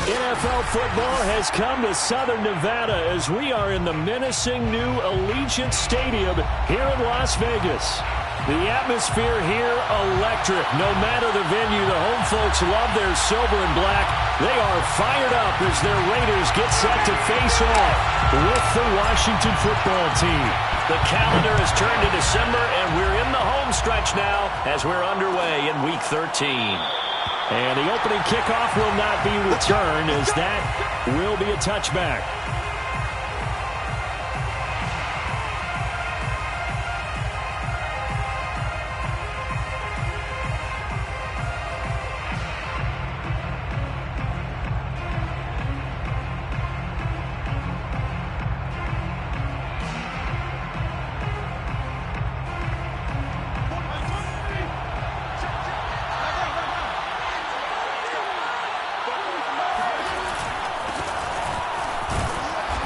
NFL football has come to Southern Nevada as we are in the menacing new Allegiant Stadium here in Las Vegas. The atmosphere here, electric. No matter the venue, the home folks love their silver and black. They are fired up as their Raiders get set to face off with the Washington football team. The calendar has turned to December, and we're in the home stretch now as we're underway in Week 13. And the opening kickoff will not be returned as that will be a touchback.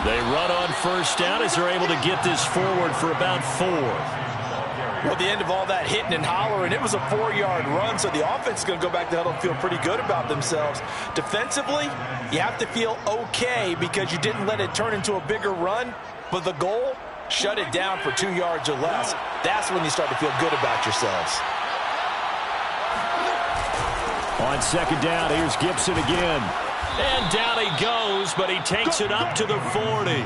They run on first down as they're able to get this forward for about 4. Well, at the end of all that hitting and hollering, it was a 4-yard run, so the offense is going to go back to huddle and feel pretty good about themselves. Defensively, you have to feel okay because you didn't let it turn into a bigger run, but the goal, shut it down for 2 yards or less. That's when you start to feel good about yourselves. On second down, here's Gibson again. And down he goes, but he takes it up to the 40.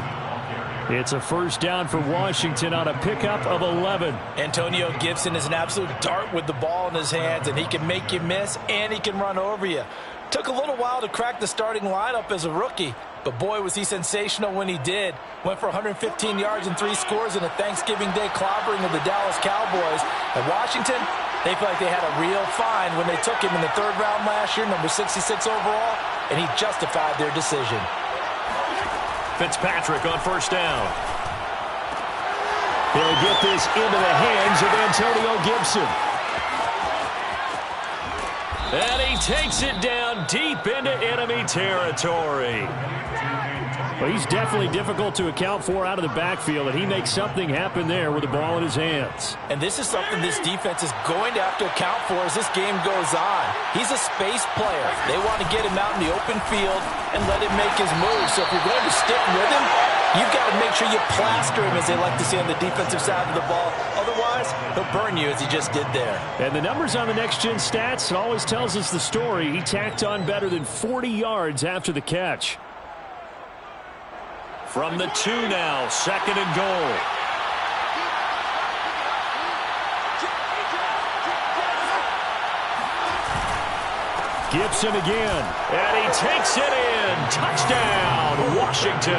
It's a first down for Washington on a pickup of 11. Antonio Gibson is an absolute dart with the ball in his hands, and he can make you miss, and he can run over you. Took a little while to crack the starting lineup as a rookie, but boy, was he sensational when he did. Went for 115 yards and 3 scores in a Thanksgiving Day clobbering of the Dallas Cowboys. And Washington, they feel like they had a real find when they took him in the 3rd round last year, number 66 overall, and he justified their decision. Fitzpatrick on first down. He'll get this into the hands of Antonio Gibson. And he takes it down deep into enemy territory. Well, he's definitely difficult to account for out of the backfield, and he makes something happen there with the ball in his hands. And this is something this defense is going to have to account for as this game goes on. He's a space player. They want to get him out in the open field and let him make his moves. So if you're going to stick with him, you've got to make sure you plaster him, as they like to say on the defensive side of the ball. Otherwise, he'll burn you as he just did there. And the numbers on the next-gen stats always tells us the story. He tacked on better than 40 yards after the catch. From the 2 now, 2nd and goal. Gibson again, and he takes it in. Touchdown, Washington.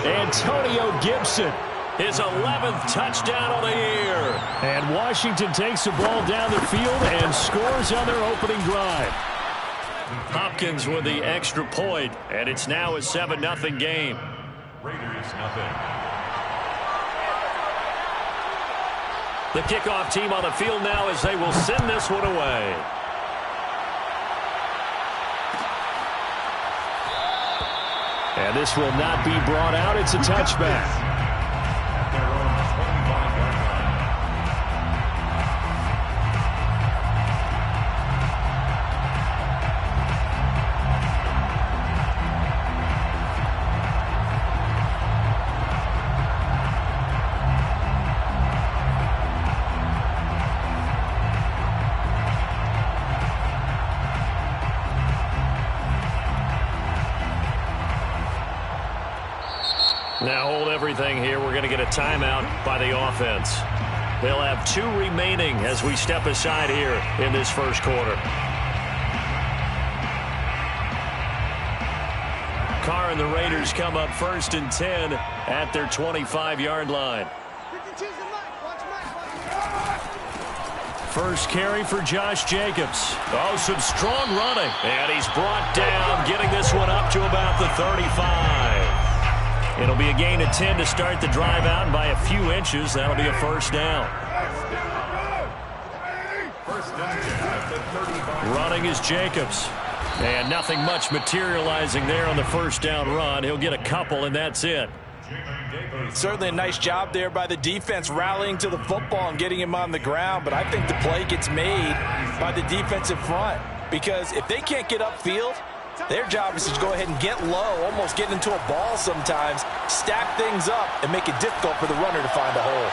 Antonio Gibson, his 11th touchdown of the year. And Washington takes the ball down the field and scores on their opening drive. Hopkins with the extra point, and it's now a 7-0 game. Raiders nothing. The kickoff team on the field now as they will send this one away. And this will not be brought out. It's a touchback. Now hold everything here. We're going to get a timeout by the offense. They'll have 2 remaining as we step aside here in this first quarter. Carr and the Raiders come up 1st and 10 at their 25-yard line. First carry for Josh Jacobs. Oh, some strong running. And he's brought down, getting this one up to about the 35. It'll be a gain of 10 to start the drive out, and by a few inches, that'll be a first down. Running is Jacobs. And nothing much materializing there on the first down run. He'll get a couple, and that's it. Certainly a nice job there by the defense rallying to the football and getting him on the ground, but I think the play gets made by the defensive front, because if they can't get upfield, Their job is to go ahead and get low, almost get into a ball sometimes, stack things up, and make it difficult for the runner to find a hole.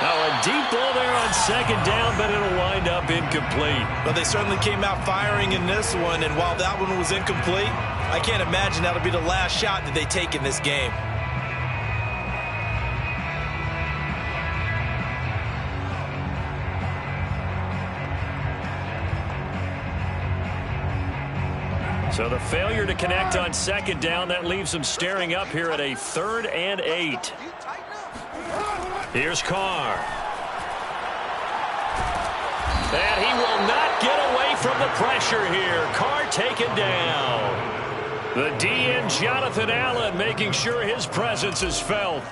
Now a deep ball there on second down, but it'll wind up incomplete. Well, they certainly came out firing in this one, and while that one was incomplete, I can't imagine that'll be the last shot that they take in this game. So the failure to connect on second down, that leaves them staring up here at a 3rd and 8. Here's Carr. And he will not get away from the pressure here. Carr taken down. The DN, Jonathan Allen, making sure his presence is felt.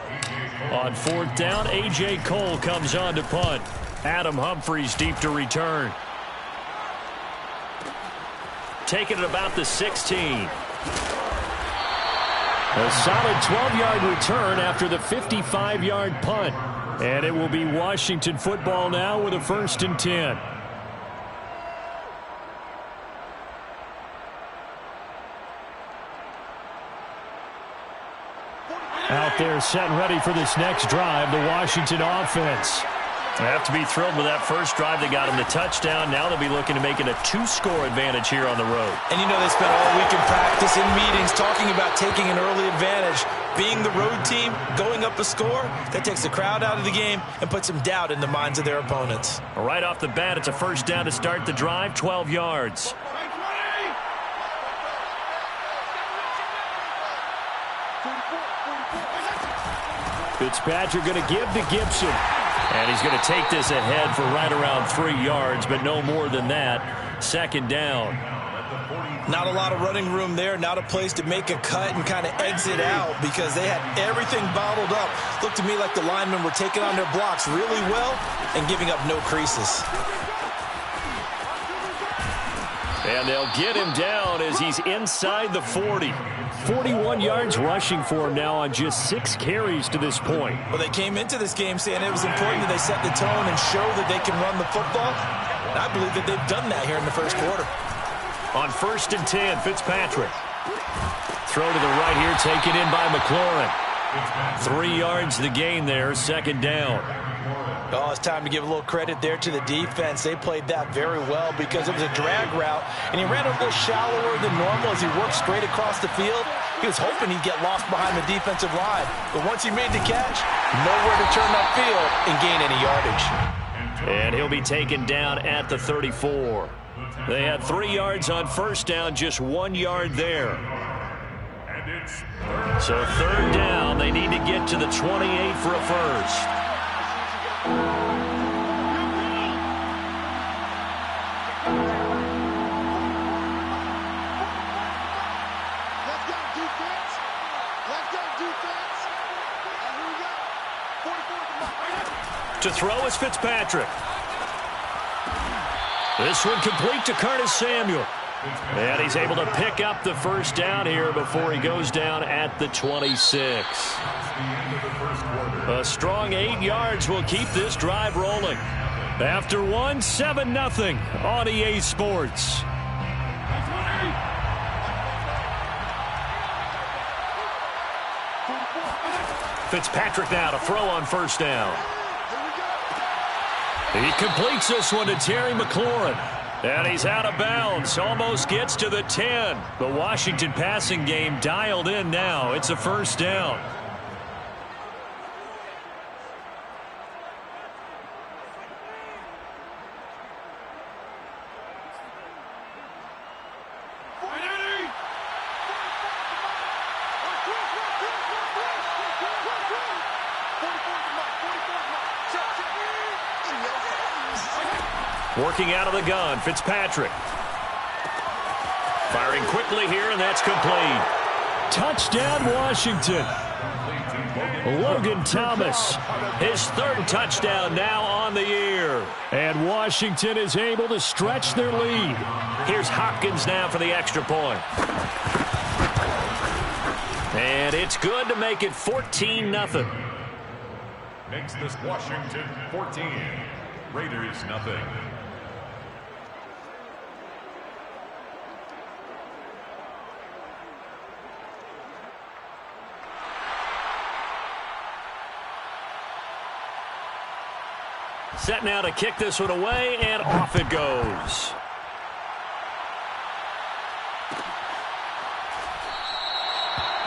On 4th down, A.J. Cole comes on to punt. Adam Humphries deep to return. Taking it about the 16. A solid 12-yard return after the 55-yard punt. And it will be Washington football now with a 1st and 10. Out there set and ready for this next drive, the Washington offense. They have to be thrilled with that first drive. They got him the touchdown. Now they'll be looking to make it a 2-score advantage here on the road. And you know they spent all week in practice, in meetings, talking about taking an early advantage. Being the road team, going up a score, that takes the crowd out of the game and puts some doubt in the minds of their opponents. Right off the bat, it's a 1st down to start the drive, 12 yards. Fitzpatrick going to give to Gibson. And he's going to take this ahead for right around 3 yards, but no more than that. 2nd down. Not a lot of running room there, not a place to make a cut and kind of exit out because they had everything bottled up. Looked to me like the linemen were taking on their blocks really well and giving up no creases. And they'll get him down as he's inside the 40. 41 yards rushing for him now on just 6 carries to this point. Well, they came into this game saying it was important that they set the tone and show that they can run the football. And I believe that they've done that here in the first quarter. On 1st and 10, Fitzpatrick. Throw to the right here, taken in by McLaurin. 3 yards the gain there, 2nd down. Oh, it's time to give a little credit there to the defense. They played that very well because it was a drag route, and he ran a little shallower than normal as he worked straight across the field. He was hoping he'd get lost behind the defensive line, but once he made the catch, nowhere to turn upfield and gain any yardage. And he'll be taken down at the 34. They had 3 yards on 1st down, just 1 yard there. So 3rd down, they need to get to the 28 for a first. To throw is Fitzpatrick. This one complete to Curtis Samuel. And he's able to pick up the 1st down here before he goes down at the 26. A strong 8 yards will keep this drive rolling. After 1, 7-0 on EA Sports. Fitzpatrick now to throw on 1st down. He completes this one to Terry McLaurin. And he's out of bounds. Almost gets to the 10. The Washington passing game dialed in now. It's a 1st down. Working out of the gun, Fitzpatrick. Firing quickly here, and that's complete. Touchdown, Washington. Logan Thomas, his 3rd touchdown now on the year. And Washington is able to stretch their lead. Here's Hopkins now for the extra point. And it's good to make it 14-0. Makes this Washington 14, Raiders 0. Set now to kick this one away, and off it goes.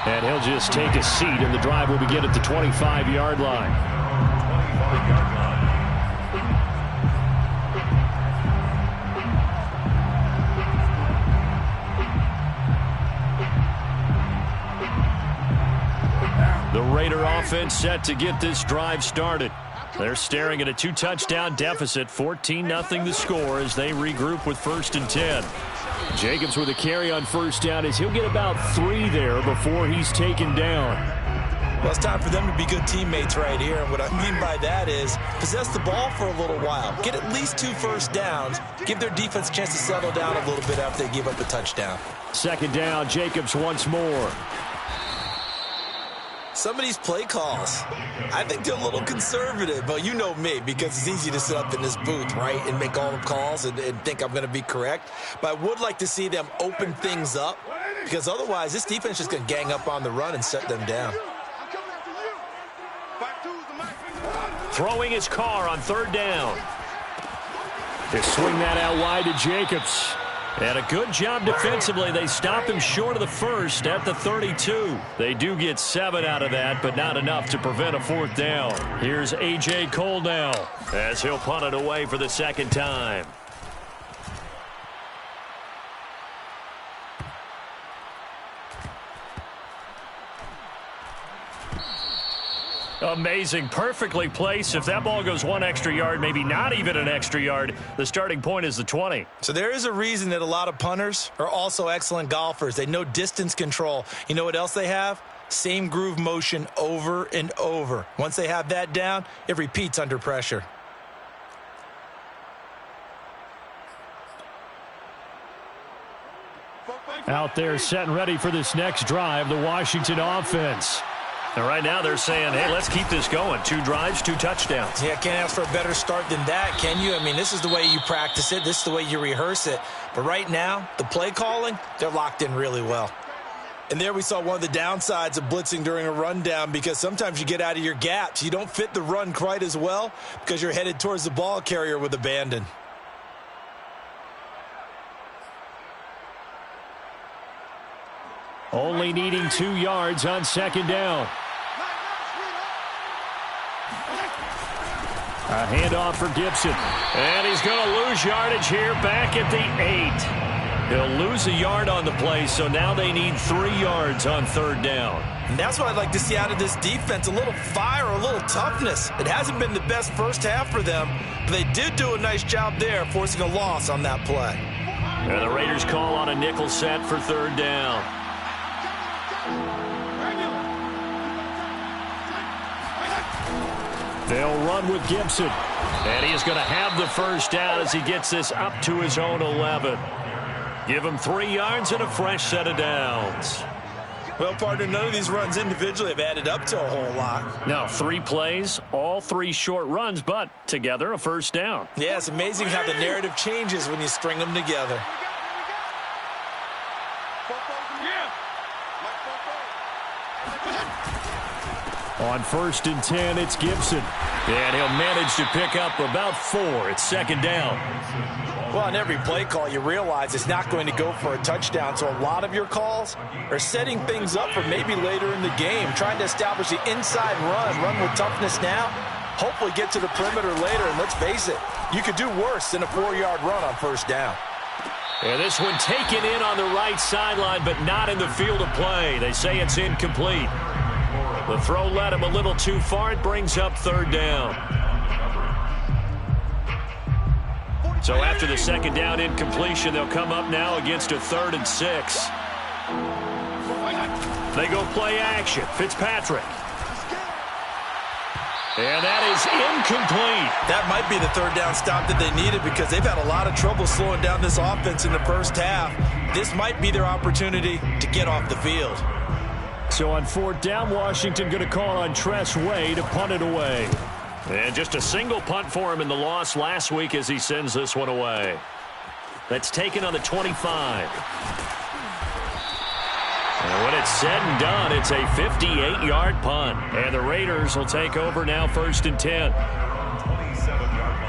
And he'll just take a seat, and the drive will begin at the 25-yard line. 25-yard line. The Raider offense set to get this drive started. They're staring at a 2-touchdown deficit, 14-0 the score as they regroup with 1st and 10. Jacobs with a carry on 1st down as he'll get about 3 there before he's taken down. Well, it's time for them to be good teammates right here. And what I mean by that is possess the ball for a little while. Get at least 2 first downs. Give their defense a chance to settle down a little bit after they give up a touchdown. 2nd down, Jacobs once more. Some of these play calls, I think they're a little conservative. Well, you know me, because it's easy to sit up in this booth, right, and make all the calls and think I'm going to be correct. But I would like to see them open things up, because otherwise this defense is going to gang up on the run and shut them down. Throwing his car on 3rd down. They swing that out wide to Jacobs. And a good job defensively. They stop him short of the 1st at the 32. They do get 7 out of that, but not enough to prevent a 4th down. Here's A.J. Cole now as he'll punt it away for the 2nd time. Amazing, perfectly placed. If that ball goes 1 extra yard, maybe not even an extra yard, the starting point is the 20. So there is a reason that a lot of punters are also excellent golfers. They know distance control. You know what else they have? Same groove motion over and over. Once they have that down, it repeats under pressure. Out there set and ready for this next drive, the Washington offense. And right now they're saying, hey, let's keep this going. 2 drives, 2 touchdowns. Yeah, can't ask for a better start than that, can you? I mean, this is the way you practice it. This is the way you rehearse it. But right now, the play calling, they're locked in really well. And there we saw one of the downsides of blitzing during a rundown, because sometimes you get out of your gaps. You don't fit the run quite as well because you're headed towards the ball carrier with abandon. Only needing 2 yards on 2nd down. A handoff for Gibson. And he's going to lose yardage here back at the 8. He'll lose a yard on the play, so now they need 3 yards on 3rd down. And that's what I'd like to see out of this defense, a little fire, a little toughness. It hasn't been the best first half for them, but they did do a nice job there, forcing a loss on that play. And the Raiders call on a nickel set for 3rd down. They'll run with Gibson. And he is going to have the 1st down as he gets this up to his own 11. Give him 3 yards and a fresh set of downs. Well, partner, none of these runs individually have added up to a whole lot. Now, 3 plays, all 3 short runs, but together a 1st down. Yeah, it's amazing how the narrative changes when you string them together. On 1st and 10, it's Gibson. And he'll manage to pick up about 4. It's 2nd down. Well, on every play call, you realize it's not going to go for a touchdown. So a lot of your calls are setting things up for maybe later in the game, trying to establish the inside run with toughness now, hopefully get to the perimeter later. And let's face it, you could do worse than a 4-yard run on 1st down. And this one taken in on the right sideline, but not in the field of play. They say it's incomplete. The throw led him a little too far. It brings up 3rd down. So after the 2nd down incompletion, they'll come up now against a 3rd and 6. They go play action. Fitzpatrick. And that is incomplete. That might be the 3rd down stop that they needed, because they've had a lot of trouble slowing down this offense in the first half. This might be their opportunity to get off the field. So on 4th down, Washington going to call on Tress Way to punt it away. And just a single punt for him in the loss last week as he sends this one away. That's taken on the 25. And when it's said and done, it's a 58-yard punt. And the Raiders will take over now 1st and 10. 27-yard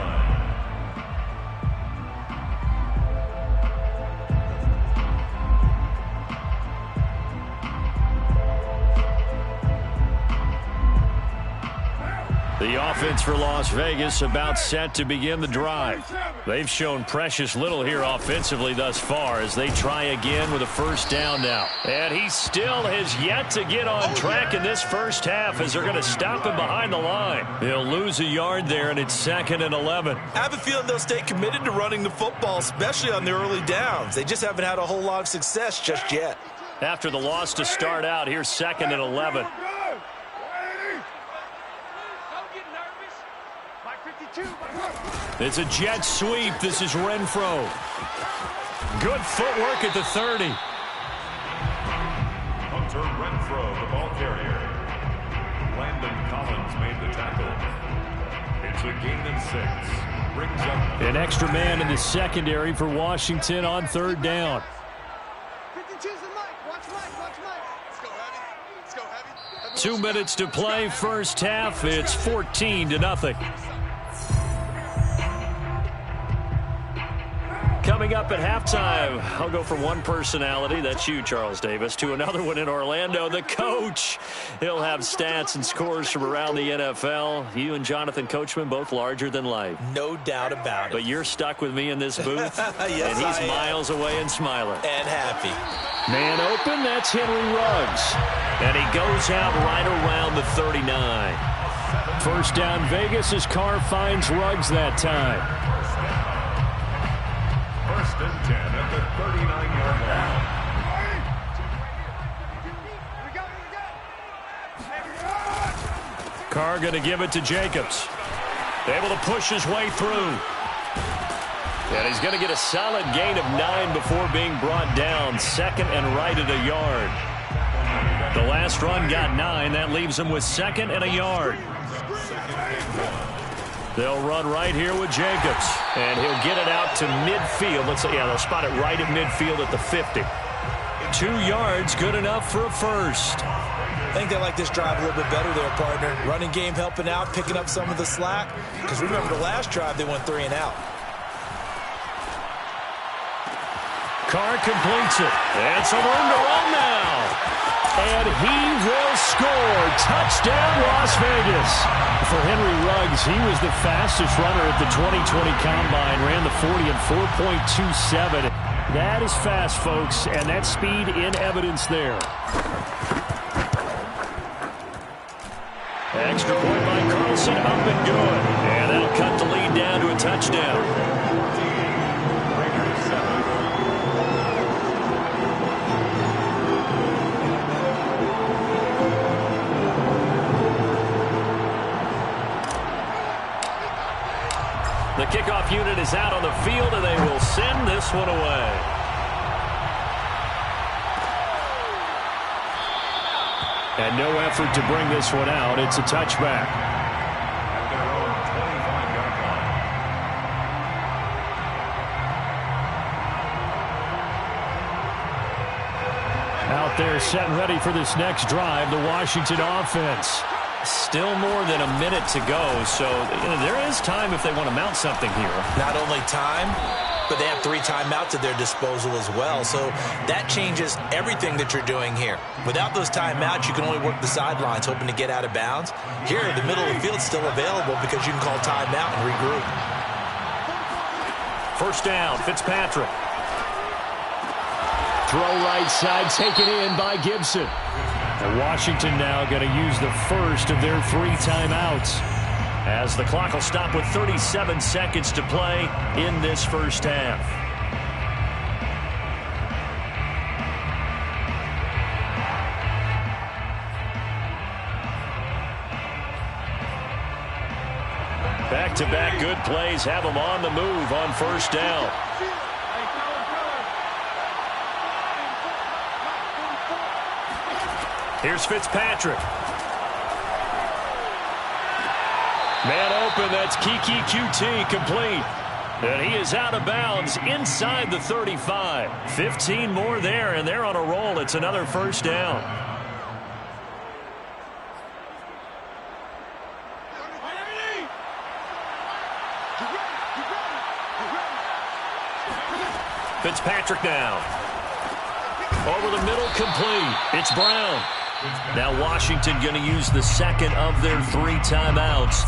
offense for Las Vegas about set to begin the drive. They've shown precious little here offensively thus far as they try again with a first down now. And he still has yet to get on track in this first half as they're going to stop him behind the line. He'll lose a yard there, and it's 2nd and 11. I have a feeling they'll stay committed to running the football, especially on the early downs. They just haven't had a whole lot of success just yet. After the loss to start out, here's 2nd and 11. It's a jet sweep. This is Renfro. Good footwork at the 30. Hunter Renfro, the ball carrier. Landon Collins made the tackle. It's a gain of 6. Brings up an extra man in the secondary for Washington on 3rd down. 52's the mic. Watch Mike. Let's go heavy. 2 minutes to play. First half. It's 14-0. Coming up at halftime, I'll go from one personality, that's you, Charles Davis, to another one in Orlando, the coach. He'll have stats and scores from around the NFL. You and Jonathan Coachman, both larger than life. No doubt about it. But you're stuck with me in this booth, yes, and he's miles away and smiling. And happy. Man open, that's Henry Ruggs. And he goes out right around the 39. First down Vegas as Carr finds Ruggs that time. 1st and 10 at the 39-yard line. Carr going to give it to Jacobs. Able to push his way through. And he's going to get a solid gain of 9 before being brought down. 2nd and right at a yard. The last run got 9. That leaves him with 2nd and a yard. They'll run right here with Jacobs. And he'll get it out to midfield. They'll spot it right at midfield at the 50. 2 yards, good enough for a first. I think they like this drive a little bit better there, partner. Running game helping out, picking up some of the slack. Because remember, the last drive they went 3 and out. Carr completes it. And some room to run now. And he will score. Touchdown, Las Vegas. For Henry Ruggs, he was the fastest runner at the 2020 Combine. Ran the 40 in 4.27. That is fast, folks, and that speed in evidence there. Extra point by Carlson, up and good. And that'll cut the lead down to a touchdown. The kickoff unit is out on the field, and they will send this one away. And no effort to bring this one out. It's a touchback. At their own 25-yard line. Out there set and ready for this next drive, the Washington offense. Still more than a minute to go, so there is time if they want to mount something here. Not only time, but they have 3 timeouts at their disposal as well, so that changes everything that you're doing here. Without those timeouts, you can only work the sidelines, hoping to get out of bounds. Here, the middle of the field is still available because you can call timeout and regroup. First down, Fitzpatrick. Throw right side, taken in by Gibson. And Washington now going to use the first of their 3 timeouts as the clock will stop with 37 seconds to play in this first half. Back-to-back good plays have them on the move on first down. Here's Fitzpatrick. Man open, that's Kiki QT complete. And he is out of bounds inside the 35. 15 more there, and they're on a roll. It's another first down. Fitzpatrick now. Over the middle, complete. It's Brown. Now Washington going to use the second of their 3 timeouts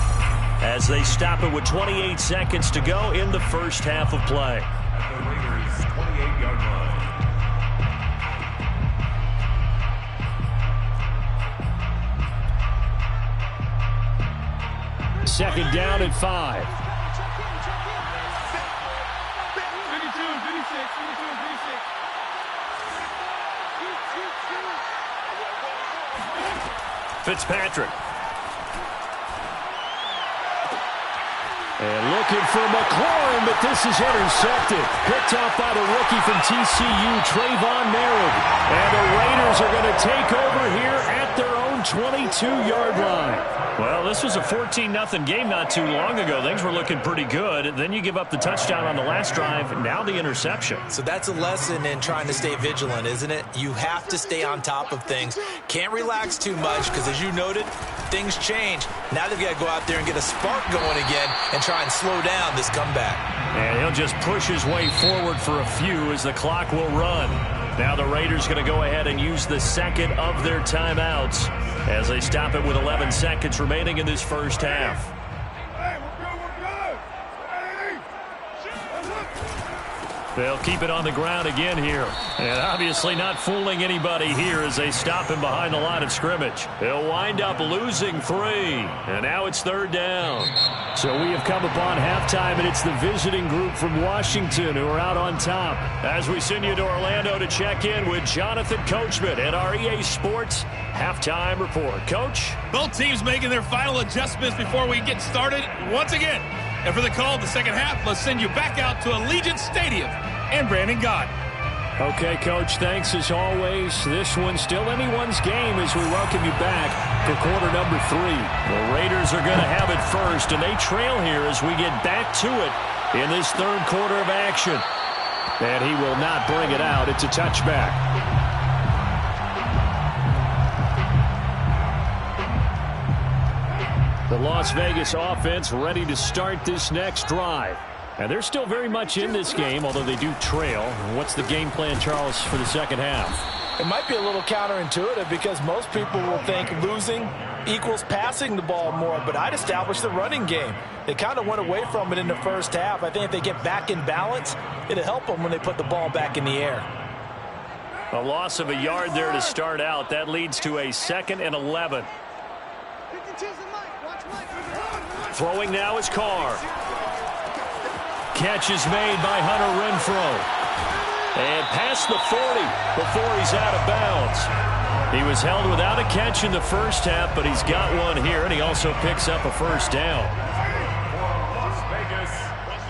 as they stop it with 28 seconds to go in the first half of play. At the Raiders' 28-yard line. Second down and 5. 52, 56. Fitzpatrick. And looking for McLaurin, but this is intercepted. Picked off by the rookie from TCU, Trayvon Merritt. And the Raiders are going to take over here at their own 22-yard line. Well, this was a 14-0 game not too long ago. Things were looking pretty good. Then you give up the touchdown on the last drive. Now the interception. So that's a lesson in trying to stay vigilant, isn't it? You have to stay on top of things. Can't relax too much because, as you noted, things change. Now they've got to go out there and get a spark going again and try and slow down this comeback. And he'll just push his way forward for a few as the clock will run. Now the Raiders going to go ahead and use the second of their timeouts as they stop it with 11 seconds remaining in this first half. They'll keep it on the ground again here. And obviously not fooling anybody here as they stop him behind the line of scrimmage. They'll wind up losing 3. And now it's third down. So we have come upon halftime, and it's the visiting group from Washington who are out on top. As we send you to Orlando to check in with Jonathan Coachman at our EA Sports Halftime Report. Coach? Both teams making their final adjustments before we get started once again. And for the call of the second half, let's send you back out to Allegiant Stadium and Brandon Gott. Okay, Coach, thanks as always. This one's still anyone's game as we welcome you back for quarter number 3. The Raiders are going to have it first, and they trail here as we get back to it in this third quarter of action. And he will not bring it out. It's a touchback. The Las Vegas offense ready to start this next drive. And they're still very much in this game, although they do trail. What's the game plan, Charles, for the second half? It might be a little counterintuitive because most people will think losing equals passing the ball more, but I'd establish the running game. They kind of went away from it in the first half. I think if they get back in balance, it'll help them when they put the ball back in the air. A loss of a yard there to start out. That leads to a 2nd and 11. Throwing now is Carr. Catch is made by Hunter Renfrow. And past the 40 before he's out of bounds. He was held without a catch in the first half, but he's got one here, and he also picks up a first down. Las Vegas,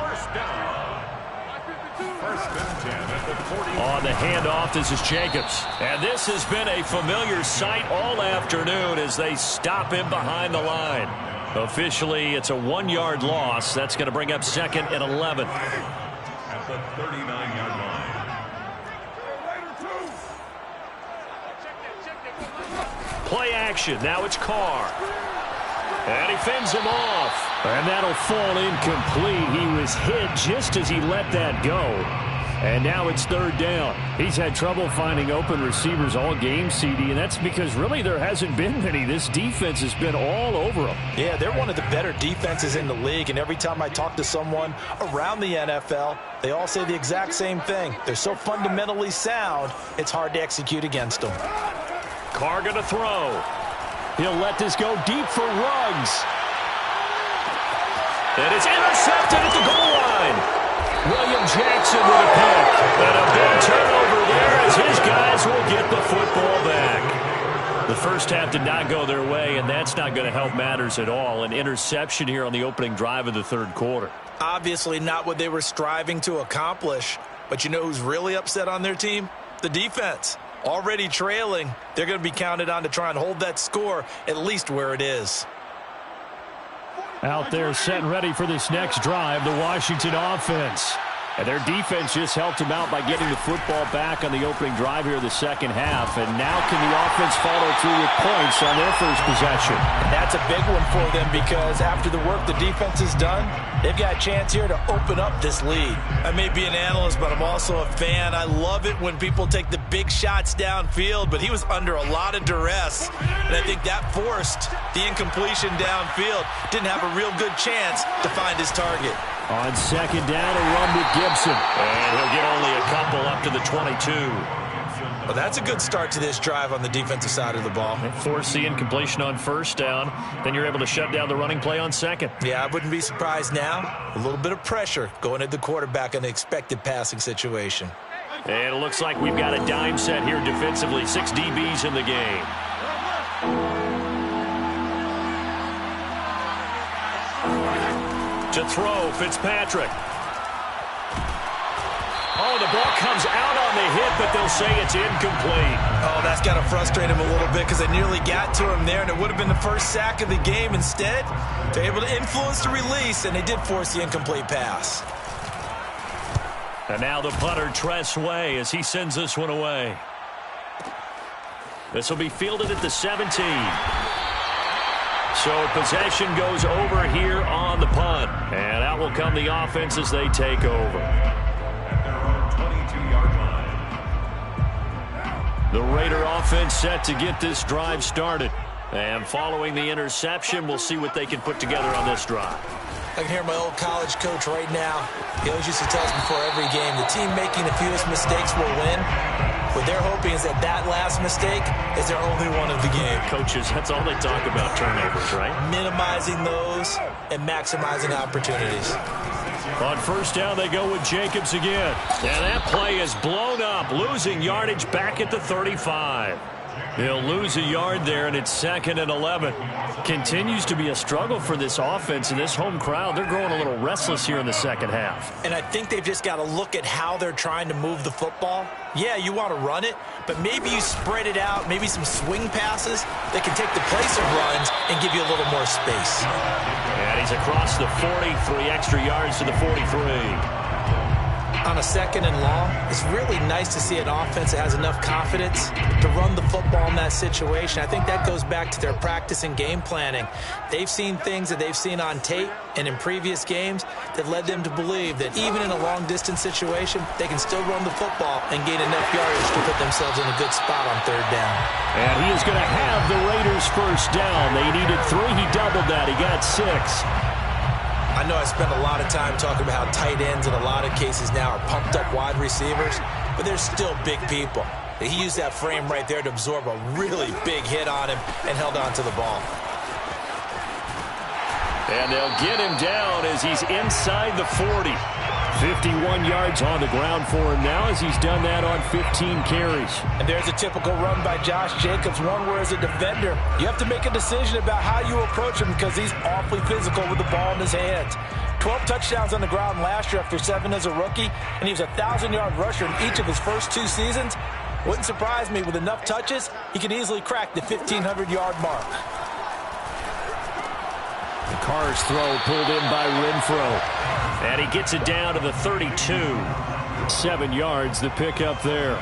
first down. First and 10 at the 40. On the handoff, this is Jacobs. And this has been a familiar sight all afternoon as they stop him behind the line. Officially, it's a 1-yard loss. That's going to bring up 2nd and 11. At the 39-yard line. Play action. Now it's Carr. And he fends him off. And that'll fall incomplete. He was hit just as he let that go. And now it's third down. He's had trouble finding open receivers all game, CD, and that's because really there hasn't been many. This defense has been all over them. Yeah, they're one of the better defenses in the league, and every time I talk to someone around the NFL, they all say the exact same thing. They're so fundamentally sound, it's hard to execute against them. Carr going to throw. He'll let this go deep for Ruggs. And it's intercepted at the goal line. William Jackson with a pick. And a big turnover there as his guys will get the football back. The first half did not go their way, and that's not going to help matters at all. An interception here on the opening drive of the third quarter. Obviously not what they were striving to accomplish. But you know who's really upset on their team? The defense. Already trailing, they're going to be counted on to try and hold that score at least where it is. Out there set and ready for this next drive, the Washington offense. And their defense just helped them out by getting the football back on the opening drive here in the second half. And now can the offense follow through with points on their first possession? And that's a big one for them because after the work the defense has done, they've got a chance here to open up this lead. I may be an analyst, but I'm also a fan. I love it when people take the big shots downfield, but he was under a lot of duress. And I think that forced the incompletion downfield. Didn't have a real good chance to find his target. On second down, a run with Gibson. And he'll get only a couple up to the 22. Well, that's a good start to this drive on the defensive side of the ball. Force the incompletion on first down. Then you're able to shut down the running play on second. Yeah, I wouldn't be surprised now. A little bit of pressure going at the quarterback in an expected passing situation. And it looks like we've got a dime set here defensively. 6 DBs in the game. To throw, Fitzpatrick. Oh, the ball comes out on the hit, but they'll say it's incomplete. Oh, that's got to frustrate him a little bit because they nearly got to him there, and it would have been the first sack of the game. Instead, they're able to influence the release, and they did force the incomplete pass. And now the punter, Tress Way, as he sends this one away. This will be fielded at the 17. So possession goes over here on the punt. And out will come the offense as they take over. At their own 22-yard line. The Raider offense set to get this drive started. And following the interception, we'll see what they can put together on this drive. I can hear my old college coach right now. He always used to tell us before every game, the team making the fewest mistakes will win. What they're hoping is that last mistake is their only one of the game. Coaches, that's all they talk about, turnovers, right? Minimizing those and maximizing opportunities. On first down, they go with Jacobs again. And that play is blown up, losing yardage back at the 35. They'll lose a yard there, and it's 2nd and 11. Continues to be a struggle for this offense and this home crowd. They're growing a little restless here in the second half. And I think they've just got to look at how they're trying to move the football. Yeah, you want to run it, but maybe you spread it out, maybe some swing passes that can take the place of runs and give you a little more space. And he's across the 40, 3 extra yards to the 43. On a 2nd and long, it's really nice to see an offense that has enough confidence to run the football in that situation. I think that goes back to their practice and game planning. They've seen things that they've seen on tape and in previous games that led them to believe that even in a long-distance situation, they can still run the football and gain enough yardage to put themselves in a good spot on 3rd down. And he is going to have the Raiders first down. They needed 3. He doubled that. He got 6. I know I spend a lot of time talking about how tight ends in a lot of cases now are pumped up wide receivers, but they're still big people. He used that frame right there to absorb a really big hit on him and held on to the ball. And they'll get him down as he's inside the 40. 51 yards on the ground for him now as he's done that on 15 carries. And there's a typical run by Josh Jacobs, one where as a defender, you have to make a decision about how you approach him because he's awfully physical with the ball in his hands. 12 touchdowns on the ground last year after 7 as a rookie, and he was a 1,000-yard rusher in each of his first 2 seasons. Wouldn't surprise me with enough touches, he could easily crack the 1,500-yard mark. The Carr's throw pulled in by Renfro. And he gets it down to the 32. 7 yards, the pickup there.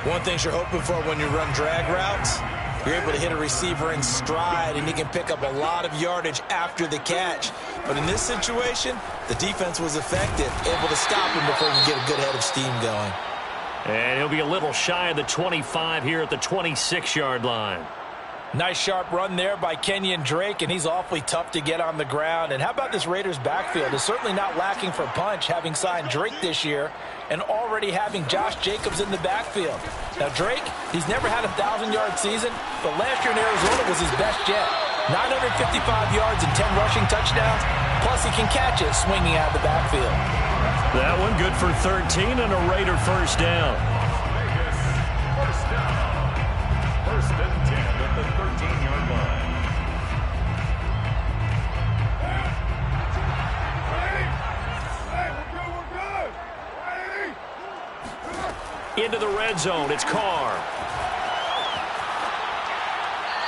One thing you're hoping for when you run drag routes, you're able to hit a receiver in stride, and he can pick up a lot of yardage after the catch. But in this situation, the defense was effective, able to stop him before he could get a good head of steam going. And he'll be a little shy of the 25 here at the 26-yard line. Nice sharp run there by Kenyon Drake, and he's awfully tough to get on the ground. And how about this Raiders backfield? It's certainly not lacking for punch, having signed Drake this year and already having Josh Jacobs in the backfield. Now Drake, he's never had a 1,000-yard season, but last year in Arizona was his best yet. 955 yards and 10 rushing touchdowns, plus he can catch it swinging out of the backfield. That one good for 13 and a Raider first down. First down. 1st and 10 at the 13-yard line. Into the red zone, it's Carr.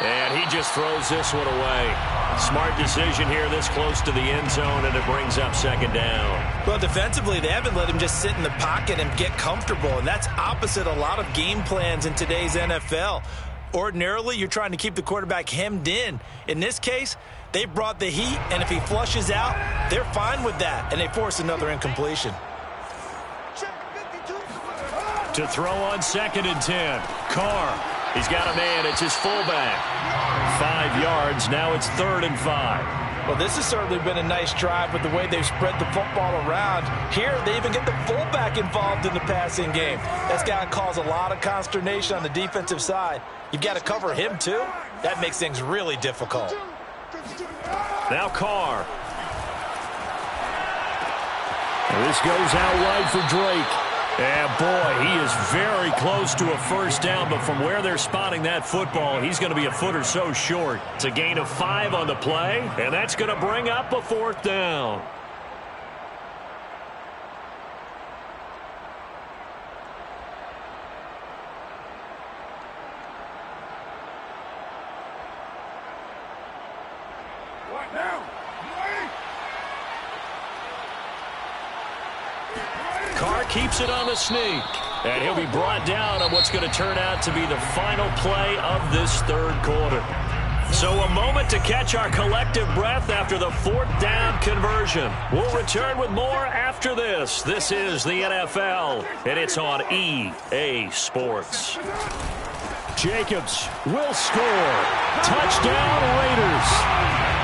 And he just throws this one away. Smart decision here this close to the end zone, and it brings up second down. Well, defensively, they haven't let him just sit in the pocket and get comfortable, and that's opposite a lot of game plans in today's NFL. Ordinarily, you're trying to keep the quarterback hemmed in. In this case, they brought the heat, and if he flushes out, they're fine with that, and they force another incompletion. To throw on 2nd and 10. Carr. He's got a man. It's his fullback. 5 yards. Now it's 3rd and 5. Well, this has certainly been a nice drive with the way they've spread the football around. Here, they even get the fullback involved in the passing game. That's got to cause a lot of consternation on the defensive side. You've got to cover him, too. That makes things really difficult. Now Carr. This goes out wide for Drake. And, boy, he is very close to a first down, but from where they're spotting that football, he's going to be a foot or so short. It's a gain of 5 on the play, and that's going to bring up a 4th down. Carr keeps it on the sneak, and he'll be brought down on what's going to turn out to be the final play of this 3rd quarter. So a moment to catch our collective breath after the 4th down conversion. We'll return with more after this. This is the NFL, and it's on EA Sports. Jacobs will score. Touchdown, Raiders.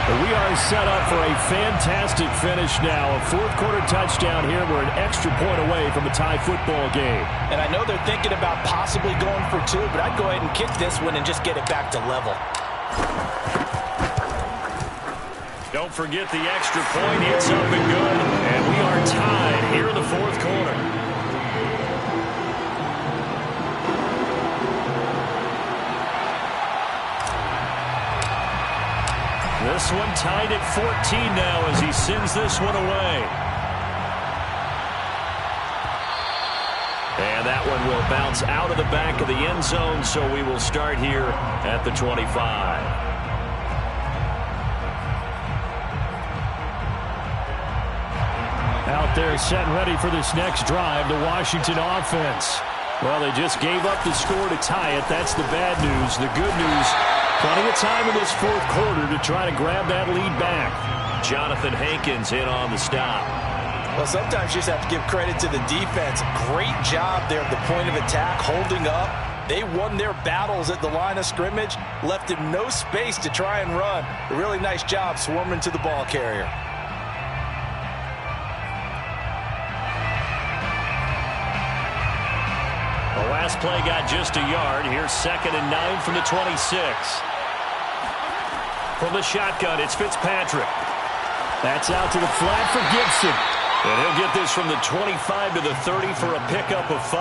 We are set up for a fantastic finish now. A 4th quarter touchdown here. We're an extra point away from a tie football game. And I know they're thinking about possibly going for 2, but I'd go ahead and kick this one and just get it back to level. Don't forget the extra point. It's up and good. And we are tied here in the 4th quarter. This one tied at 14 now as he sends this one away. And that one will bounce out of the back of the end zone, so we will start here at the 25. Out there set and ready for this next drive, the Washington offense. Well, they just gave up the score to tie it. That's the bad news. The good news, plenty of time in this 4th quarter to try to grab that lead back. Jonathan Hankins in on the stop. Well, sometimes you just have to give credit to the defense. Great job there at the point of attack, holding up. They won their battles at the line of scrimmage, left him no space to try and run. A really nice job swarming to the ball carrier. The last play got just a yard. Here's 2nd and 9 from the 26. From the shotgun, it's Fitzpatrick. That's out to the flat for Gibson. And he'll get this from the 25 to the 30 for a pickup of 5.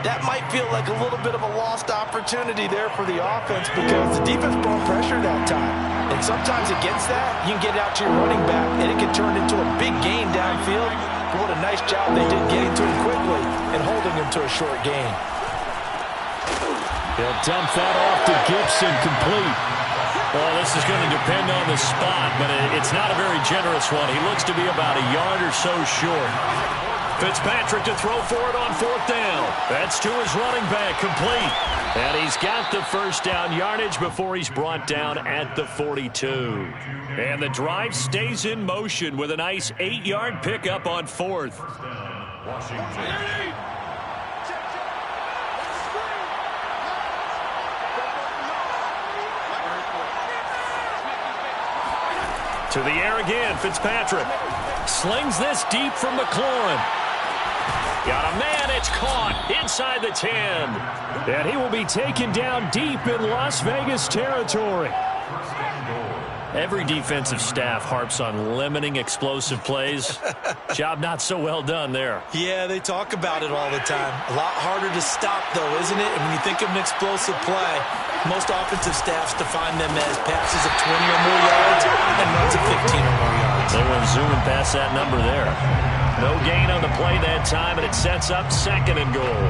That might feel like a little bit of a lost opportunity there for the offense because the defense brought pressure that time. And sometimes against that, you can get out to your running back, and it can turn into a big gain downfield. What a nice job they did getting to him quickly and holding him to a short gain. He'll dump that off to Gibson, complete. Well, this is going to depend on the spot, but it's not a very generous one. He looks to be about a yard or so short. Fitzpatrick to throw for it on 4th down. That's to his running back, complete. And he's got the first down yardage before he's brought down at the 42. And the drive stays in motion with a nice 8-yard pickup on 4th. To the air again, Fitzpatrick. Slings this deep from McLaurin. Got a man, it's caught inside the 10. And he will be taken down deep in Las Vegas territory. Every defensive staff harps on limiting explosive plays. Job not so well done there. Yeah, they talk about it all the time. A lot harder to stop, though, isn't it? And when you think of an explosive play, most offensive staffs define them as passes of 20 or more yards and runs of 15 or more yards. They went zooming past that number there. No gain on the play that time, and it sets up 2nd and goal.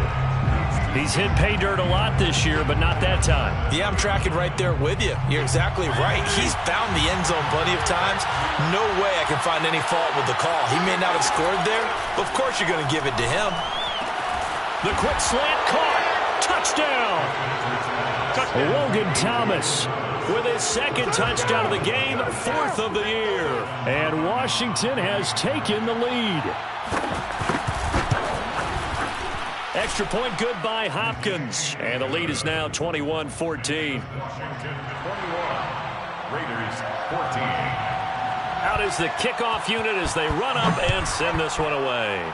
He's hit pay dirt a lot this year, but not that time. Yeah, I'm tracking right there with you. You're exactly right. He's found the end zone plenty of times. No way I can find any fault with the call. He may not have scored there, but of course you're going to give it to him. The quick slant caught. Touchdown. Logan Thomas with his second touchdown of the game, 4th of the year. And Washington has taken the lead. Extra point good by Hopkins. And the lead is now 21-14. Washington 21, Raiders 14. Out is the kickoff unit as they run up and send this one away.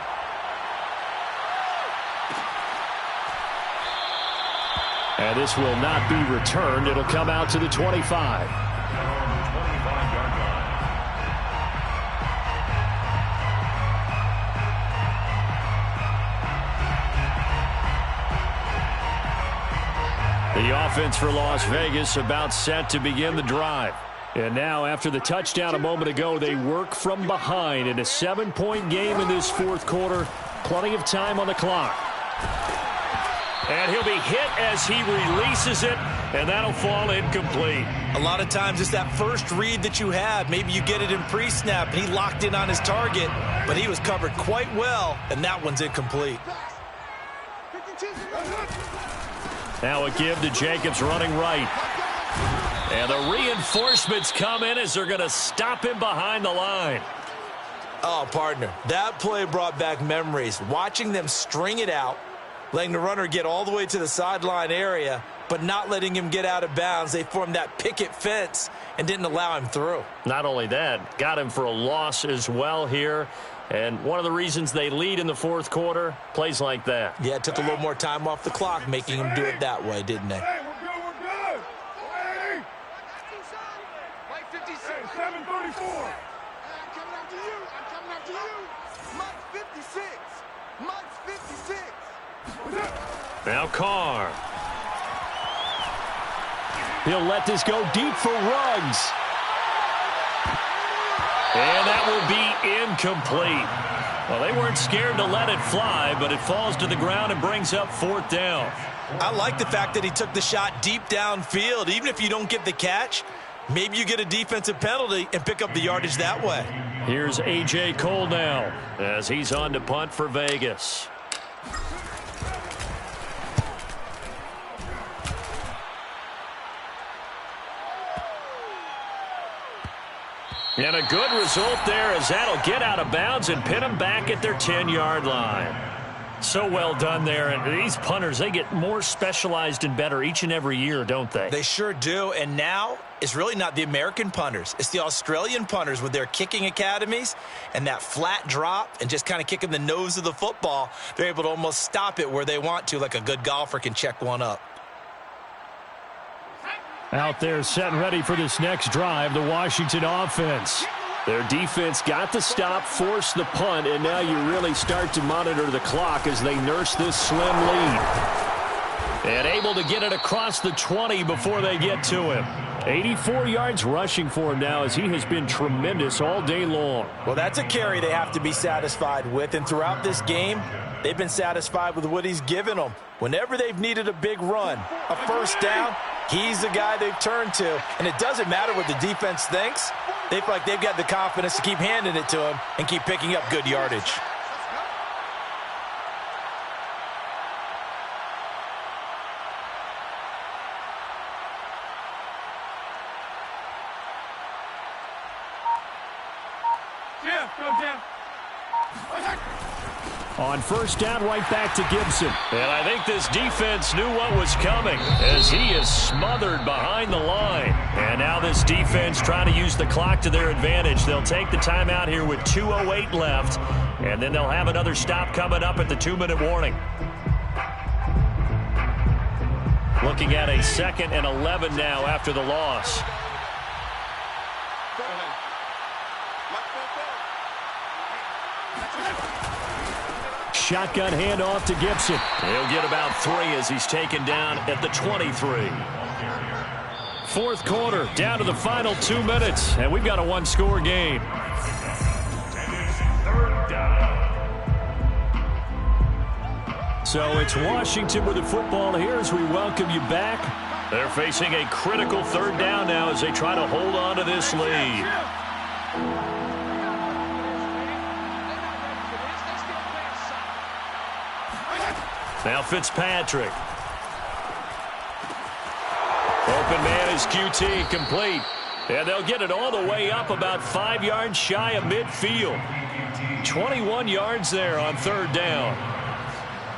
And this will not be returned. It'll come out to the 25. The offense for Las Vegas about set to begin the drive. And now, after the touchdown a moment ago, they work from behind in a 7-point game in this 4th quarter. Plenty of time on the clock. And he'll be hit as he releases it, and that'll fall incomplete. A lot of times it's that first read that you have. Maybe you get it in pre-snap, and he locked in on his target, but he was covered quite well, and that one's incomplete. Now a give to Jacobs running right. And the reinforcements come in as they're going to stop him behind the line. Oh, partner, that play brought back memories. Watching them string it out, letting the runner get all the way to the sideline area, but not letting him get out of bounds. They formed that picket fence and didn't allow him through. Not only that, got him for a loss as well here. And one of the reasons they lead in the 4th quarter, plays like that. Yeah, it took a little more time off the clock, making him do it that way, didn't they? Hey, we're good. 7:34. I'm coming after you. Mike's 56. Mike's 56. Now Carr. He'll let this go deep for Ruggs. And that will be incomplete. Well, they weren't scared to let it fly, but it falls to the ground and brings up 4th down. I like the fact that he took the shot deep downfield. Even if you don't get the catch, maybe you get a defensive penalty and pick up the yardage that way. Here's A.J. Cole now as he's on to punt for Vegas. And a good result there as that'll get out of bounds and pin them back at their 10-yard line. So well done there. And these punters, they get more specialized and better each and every year, don't they? They sure do. And now it's really not the American punters. It's the Australian punters with their kicking academies and that flat drop and just kind of kicking the nose of the football. They're able to almost stop it where they want to, like a good golfer can check one up. Out there set and ready for this next drive, the Washington offense. Their defense got the stop, forced the punt, and now you really start to monitor the clock as they nurse this slim lead. And able to get it across the 20 before they get to him. 84 yards rushing for him now as he has been tremendous all day long. Well, that's a carry they have to be satisfied with, and throughout this game, they've been satisfied with what he's given them. Whenever they've needed a big run, a first down, he's the guy they've turned to. And it doesn't matter what the defense thinks. They feel like they've got the confidence to keep handing it to him and keep picking up good yardage. On first down, right back to Gibson. And I think this defense knew what was coming as he is smothered behind the line. And now this defense trying to use the clock to their advantage. They'll take the timeout here with 2:08 left, and then they'll have another stop coming up at the 2-minute warning. Looking at a 2nd and 11 now after the loss. Shotgun handoff to Gibson. He'll get about 3 as he's taken down at the 23. 4th quarter, down to the final 2 minutes, and we've got a 1-score game. So it's Washington with the football here as we welcome you back. They're facing a critical third down now as they try to hold on to this lead. Now Fitzpatrick. Open man is QT, complete. And they'll get it all the way up about 5 yards shy of midfield. 21 yards there on third down.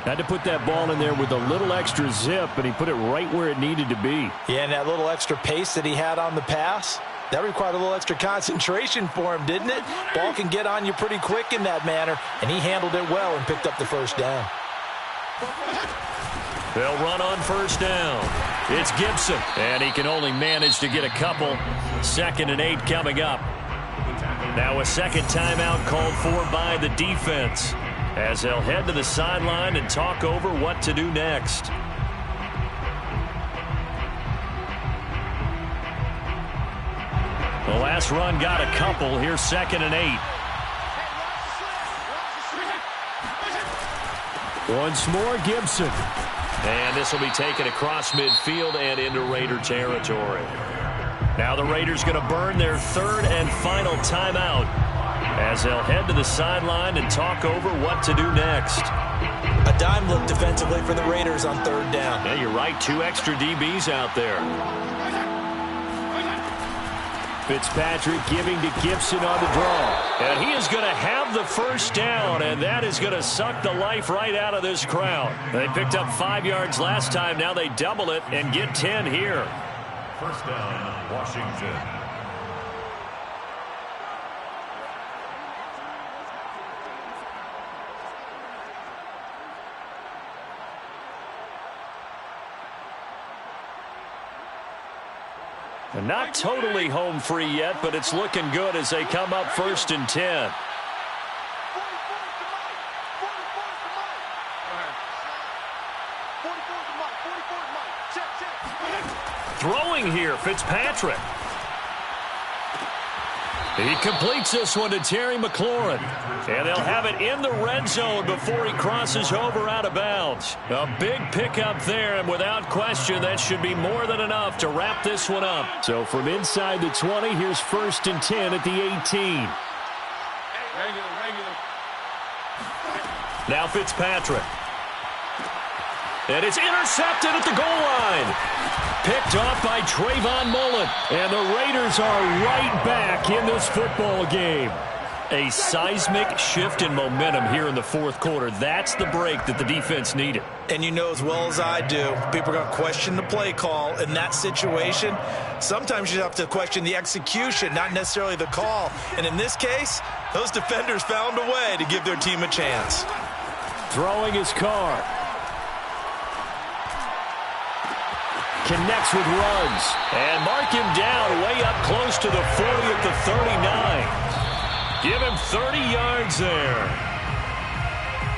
Had to put that ball in there with a little extra zip, and he put it right where it needed to be. Yeah, and that little extra pace that he had on the pass, that required a little extra concentration for him, didn't it? Ball can get on you pretty quick in that manner, and he handled it well and picked up the first down. They'll run on first down. It's Gibson, and he can only manage to get a couple. 2nd and 8 coming up. Now a second timeout called for by the defense as they'll head to the sideline and talk over what to do next. The last run got a couple. Here's 2nd and 8. Once more, Gibson. And this will be taken across midfield and into Raider territory. Now the Raiders going to burn their third and final timeout as they'll head to the sideline and talk over what to do next. A dime look defensively for the Raiders on third down. Yeah, you're right. 2 extra DBs out there. Fitzpatrick giving to Gibson on the draw. And he is going to have the first down, and that is going to suck the life right out of this crowd. They picked up 5 yards last time. Now they double it and get 10 here. First down, Washington. And not totally home free yet, but it's looking good as they come up 1st and 10. Throwing here, Fitzpatrick. He completes this one to Terry McLaurin. And they'll have it in the red zone before he crosses over out of bounds. A big pickup there, and without question, that should be more than enough to wrap this one up. So from inside the 20, here's 1st and 10 at the 18. Now Fitzpatrick. And it's intercepted at the goal line. Picked off by Trayvon Mullen. And the Raiders are right back in this football game. A seismic shift in momentum here in the fourth quarter. That's the break that the defense needed. And you know as well as I do, people are going to question the play call in that situation. Sometimes you have to question the execution, not necessarily the call. And in this case, those defenders found a way to give their team a chance. Throwing his car. Connects with Ruggs. And mark him down way up close to the 40 at the 39. Give him 30 yards there.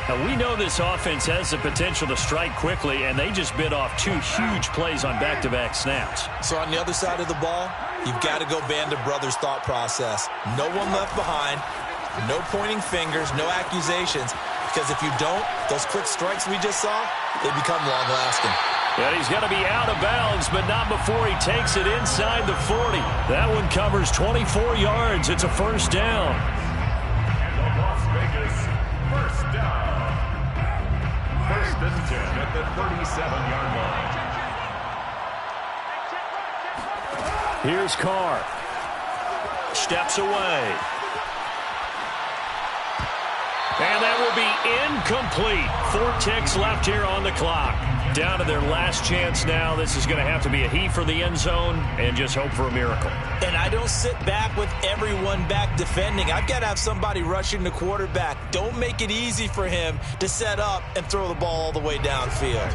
Now, we know this offense has the potential to strike quickly, and they just bit off 2 huge plays on back-to-back snaps. So on the other side of the ball, you've got to go Band of Brothers thought process. No one left behind, no pointing fingers, no accusations, because if you don't, those quick strikes we just saw, they become long-lasting. And he's going to be out of bounds, but not before he takes it inside the 40. That one covers 24 yards. It's a first down. And the Las Vegas first down. 1st and 10 at the 37-yard line. Here's Carr. Steps away. And that will be incomplete. 4 ticks left here on the clock. Down to their last chance now. This is going to have to be a heave for the end zone and just hope for a miracle. And I don't sit back with everyone back defending. I've got to have somebody rushing the quarterback. Don't make it easy for him to set up and throw the ball all the way downfield.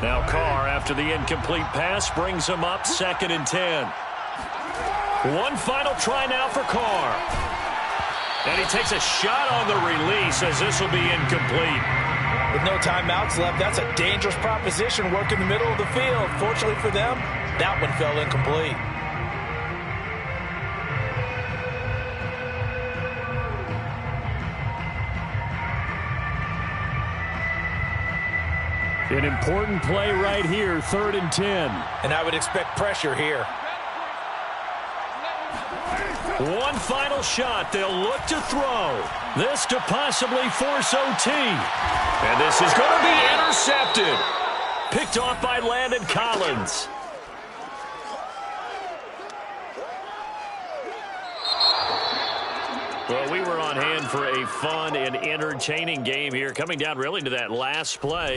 Now Carr, after the incomplete pass, brings him up 2nd and 10. One final try now for Carr. And he takes a shot on the release as this will be incomplete. With no timeouts left, that's a dangerous proposition. Work in the middle of the field. Fortunately for them, that one fell incomplete. An important play right here, 3rd and 10. And I would expect pressure here. One final shot. They'll look to throw. This to possibly force OT. And this is going to be intercepted. Picked off by Landon Collins. Well, we were on hand for a fun and entertaining game here, coming down really to that last play.